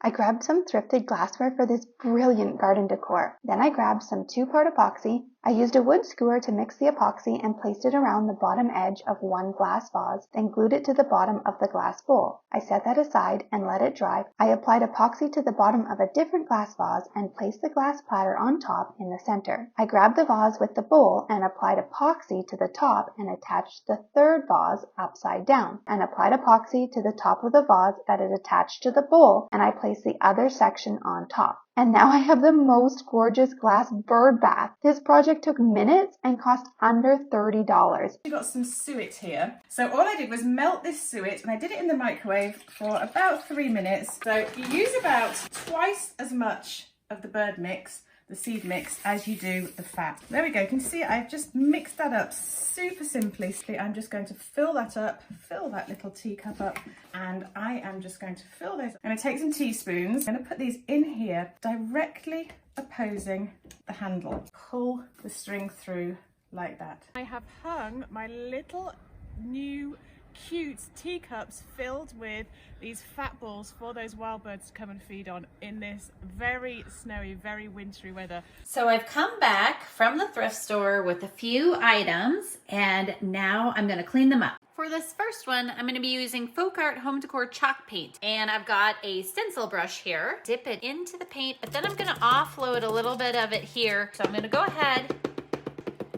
I grabbed some thrifted glassware for this brilliant garden decor. Then I grabbed some 2-part epoxy. I used a wood skewer to mix the epoxy and placed it around the bottom edge of one glass vase, then glued it to the bottom of the glass bowl. I set that aside and let it dry. I applied epoxy to the bottom of a different glass vase and placed the glass platter on top in the center. I grabbed the vase with the bowl and applied epoxy to the top and attached the third vase upside down, and applied epoxy to the top of the vase that is attached to the bowl, and I placed the other section on top. And now I have the most gorgeous glass bird bath. This project took minutes and cost under $30. We've got some suet here. So all I did was melt this suet, and I did it in the microwave for about 3 minutes. So you use about twice as much of the bird mix, the seed mix, as you do the fat. There we go. You can see I've just mixed that up super simply. I'm just going to fill that up, fill that little teacup up, and I am just going to fill this. I'm going to take some teaspoons. I'm going to put these in here directly opposing the handle. Pull the string through like that. I have hung my little new cute teacups filled with these fat balls for those wild birds to come and feed on in this very snowy, very wintry weather. So I've come back from the thrift store with a few items, and now I'm going to clean them up. For this first one, I'm going to be using Folk Art Home Decor chalk paint, and I've got a stencil brush here. Dip it into the paint, but then I'm going to offload a little bit of it here. So I'm going to go ahead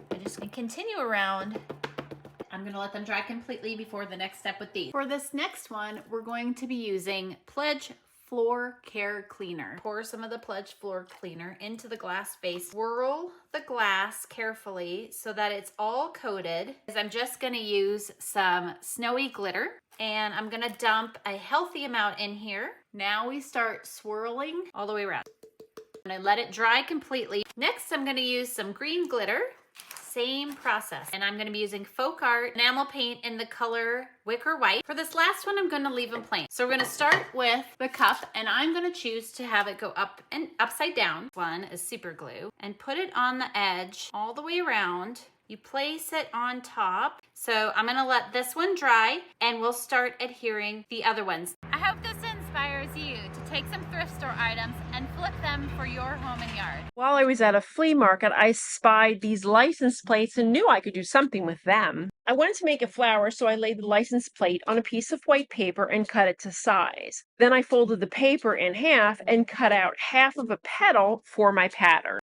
and just continue around. I'm going to let them dry completely before the next step with these. For this next one, we're going to be using Pledge Floor Care Cleaner. Pour some of the Pledge Floor Cleaner into the glass base. Swirl the glass carefully so that it's all coated. I'm just going to use some snowy glitter, and I'm going to dump a healthy amount in here. Now we start swirling all the way around. And I let it dry completely. Next, I'm going to use some green glitter. Same process, and I'm going to be using Folk Art enamel paint in the color Wicker White. For this last one, I'm going to leave them plain. So we're going to start with the cup, and I'm going to choose to have it go up and upside down. One is super glue, and put it on the edge all the way around. You place it on top. So I'm going to let this one dry, and we'll start adhering the other ones. I hope this inspires you to take some thrift store items and flip them for your home and yard. While I was at a flea market, I spied these license plates and knew I could do something with them. I wanted to make a flower, so I laid the license plate on a piece of white paper and cut it to size. Then I folded the paper in half and cut out half of a petal for my pattern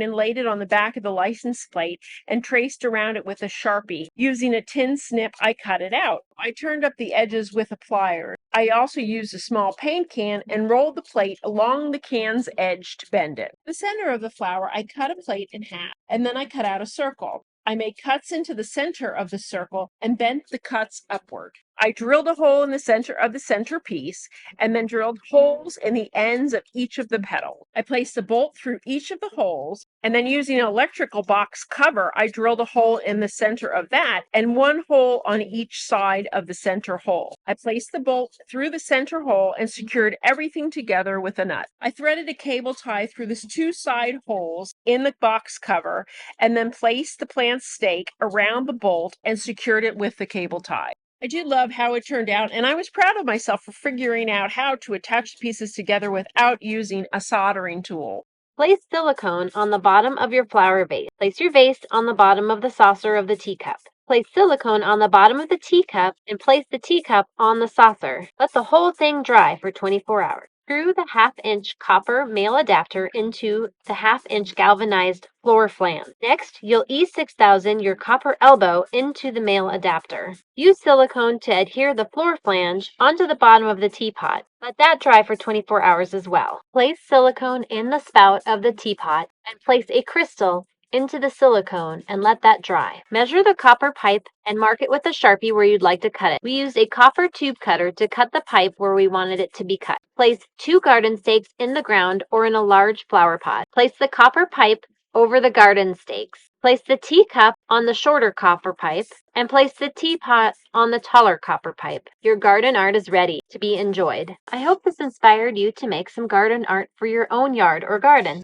and laid it on the back of the license plate and traced around it with a Sharpie. Using a tin snip, I cut it out. I turned up the edges with a plier. I also used a small paint can and rolled the plate along the can's edge to bend it. The center of the flower, I cut a plate in half, and then I cut out a circle. I made cuts into the center of the circle and bent the cuts upward. I drilled a hole in the center of the centerpiece and then drilled holes in the ends of each of the petals. I placed a bolt through each of the holes, and then using an electrical box cover, I drilled a hole in the center of that and one hole on each side of the center hole. I placed the bolt through the center hole and secured everything together with a nut. I threaded a cable tie through the 2 side holes in the box cover and then placed the plant stake around the bolt and secured it with the cable tie. I do love how it turned out, and I was proud of myself for figuring out how to attach the pieces together without using a soldering tool. Place silicone on the bottom of your flower vase. Place your vase on the bottom of the saucer of the teacup. Place silicone on the bottom of the teacup and place the teacup on the saucer. Let the whole thing dry for 24 hours. Screw the 1/2-inch copper male adapter into the 1/2-inch galvanized floor flange. Next, you'll E6000 your copper elbow into the male adapter. Use silicone to adhere the floor flange onto the bottom of the teapot. Let that dry for 24 hours as well. Place silicone in the spout of the teapot and place a crystal into the silicone and let that dry. Measure the copper pipe and mark it with a Sharpie where you'd like to cut it. We used a copper tube cutter to cut the pipe where we wanted it to be cut. Place 2 garden stakes in the ground or in a large flower pot. Place the copper pipe over the garden stakes. Place the teacup on the shorter copper pipe and place the teapot on the taller copper pipe. Your garden art is ready to be enjoyed. I hope this inspired you to make some garden art for your own yard or garden.